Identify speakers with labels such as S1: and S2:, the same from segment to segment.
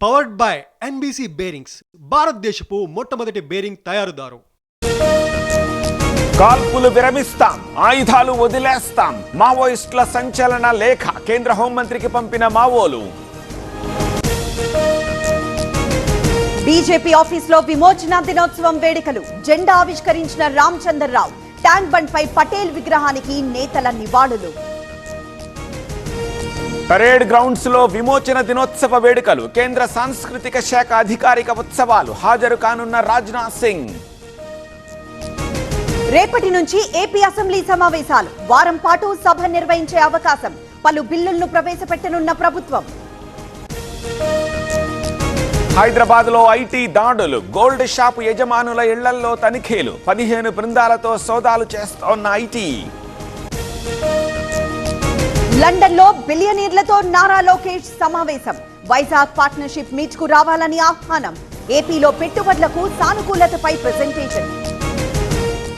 S1: Powered by NBC bearings, భారతదేశపు మొట్టమొదటి bearing తయారుదారు.
S2: కాల్పులు విరమిస్తాం, ఆయుధాలు వదిలేస్తాం. మావోయిస్టుల సంచలన లేఖ కేంద్ర హోంమంత్రికి పంపిన మావోలు.
S3: బీజేపీ ఆఫీసులో విమోచన దినోత్సవం వేడుకలు. జెండా ఆవిష్కరించిన రామచంద్రరావు. ట్యాంక్ బండ్ పై పటేల్ విగ్రహానికి నేతల నివాళులు.
S2: పరేడ్ గ్రౌండ్స్ లో విమోచన దినోత్సవ వేడుకలు. కేంద్ర సాంస్కృతిక శాఖ అధికారిక ఉత్సవాలు. హాజరు కానున్న రాజ్నాథ్ సింగ్.
S3: రేపటి నుంచి ఏపీ అసెంబ్లీ సమావేశాలు. వారం పాటు సభ నిర్వహించే అవకాశం. పలు బిల్లులను ప్రవేశపెట్టనున్న ప్రభుత్వం.
S2: హైదరాబాద్ లో ఐటీ దాడులు. గోల్డ్ షాపు యజమానుల ఇళ్లల్లో తనిఖీలు. 15 బృందాలతో సోదాలు చేస్తోన్న ఐటీ.
S3: లండన్ లో బిలియనీర్లతో నారా లోకేష్ సమావేశం. వైజాగ్ పార్ట్నర్షిప్ మీట్ కు రావాలని ఆహ్వానం. ఏపీలో పెట్టుబడులకు సానుకూలతపై ప్రెజెంటేషన్.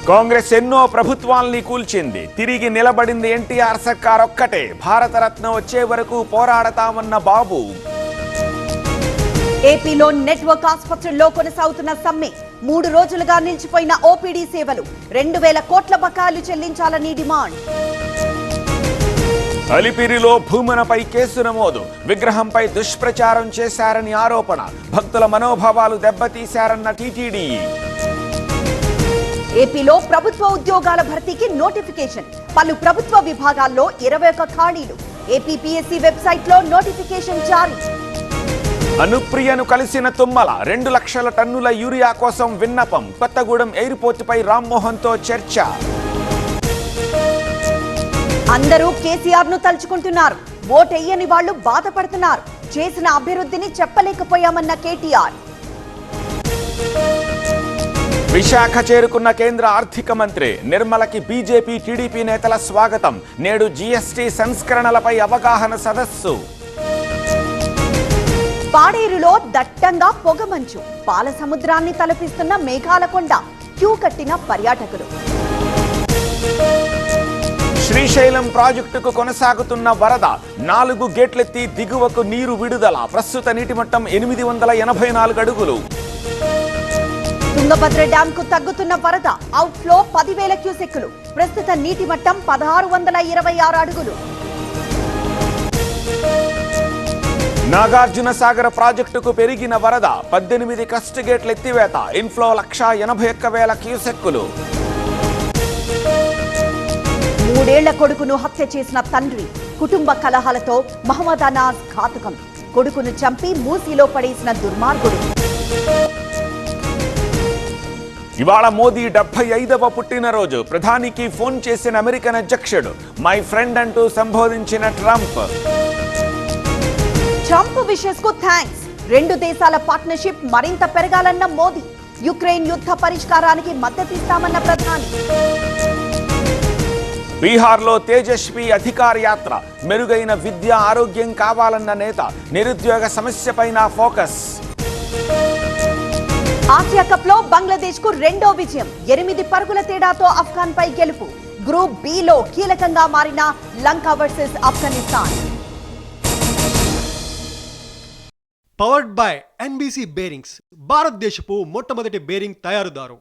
S2: కాంగ్రెస్ ఎన్నో ప్రభుత్వాల్ని కూల్చింది. తిరిగి నిలబడింది ఎన్టీఆర్ సర్కార్ ఒక్కటే. భారతరత్న వచ్చే వరకు పోరాడతామన్న బాబు.
S3: ఏపీలో నెట్వర్క్ ఆసుపత్రుల్లో కొనసాగుతున్న సమ్మె. 3 రోజులుగా నిలిచిపోయిన ఓపీడీ సేవలు. 2000 కోట్ల బకాయిలు చెల్లించాలని డిమాండ్.
S2: అలిపిరిలో భూమనపై కేసు నమోదు. విగ్రహంపై దుష్ప్రచారం చేశారని ఆరోపణ. భక్తుల మనోభావాలు దెబ్బతీశారన్న టీటీడీ.
S3: ఏపీలో ప్రభుత్వ ఉద్యోగాల భర్తీకి నోటిఫికేషన్. పలు ప్రభుత్వ విభాగాల్లో 21 ఖాళీలు. ఏపీపీఎస్సీ వెబ్సైట్ లో నోటిఫికేషన్ జారీ.
S2: అనుప్రియను కలిసిన తుమ్మల. 2 లక్షల టన్నుల యూరియా కోసం విన్నపం. కొత్తగూడెం ఎయిర్పోర్టుపై రామ్మోహన్ తో చర్చ.
S3: అందరూ కేసీఆర్ ను తలుచుకుంటున్నారు. ఓటెయ్యని వాళ్లు బాధపడుతున్నారు. చేసిన అభివృద్ధిని చెప్పలేకపోయామన్న కేటీఆర్.
S2: విశాఖ చేరుకున్న కేంద్ర ఆర్థిక మంత్రి నిర్మలకి బీజేపీ టీడీపీ నేతల స్వాగతం. నేడు జీఎస్టీ సంస్కరణలపై అవగాహన సదస్సు.
S3: పాడేరులో దట్టంగా పొగమంచు. పాల సముద్రాన్ని తలపిస్తున్న మేఘాల కొండ. క్యూ కట్టిన పర్యాటకులు.
S2: శ్రీశైలం ప్రాజెక్టుకు కొనసాగుతున్న వరద. 4 గేట్లెత్తి దిగువకు నీరు విడుదల. ప్రస్తుత నీటి మట్టం 884 అడుగులు.
S3: తుంగభద్ర డ్యాం కు తగ్గుతున్న వరద. అవుట్ఫ్లో 10,000 క్యూసెక్కులు. ప్రస్తుత నీటి మట్టం 1626 అడుగులు.
S2: నాగార్జున సాగర్ ప్రాజెక్టుకు పెరిగిన వరద. 18 క్రస్ట్ గేట్ల ఎత్తివేత. ఇన్ఫ్లో 181,000 క్యూసెక్కులు.
S3: 3 ఏళ్ల కొడుకును హత్య చేసిన తండ్రి. కుటుంబ కలహాలతో మహమ్మద్ అనాజ్ ఘాతుకం. కొడుకును చంపి మూసీలో పడేసిన దుర్మార్గుడు.
S2: ఇవాళ మోదీ 75వ పుట్టినరోజు. ప్రధానికి ఫోన్ చేసిన అమెరికన్ అధ్యక్షుడు. మై ఫ్రెండ్ అంటూ సంబోధించిన ట్రంప్.
S3: ట్రంప్ విషెస్ కు థ్యాంక్స్. 2 దేశాల పార్ట్నర్షిప్ మరింత పెరగాలన్న మోదీ. యుక్రెయిన్ యుద్ధ పరిష్కారానికి మద్దతిస్తామన్న ప్రధాని.
S2: బీహార్లో తేజస్వి అధికార యాత్ర. మెరుగైన విద్య ఆరోగ్యం కావాలన్న నేత. నిరుద్యోగ సమస్యపైన ఫోకస్.
S3: ఆసియా కప్ లో బంగ్లాదేశ్ కు 2వ విజయం. 8 పరుగుల తేడాతో అఫ్ఘాన్ పై గెలుపు. గ్రూప్ బి లో కీలకంగా మారిన Lanka versus Afghanistan.
S1: Powered by NBC bearings, భారతదేశపు మొట్టమొదటి బేరింగ్ తయారుదారు.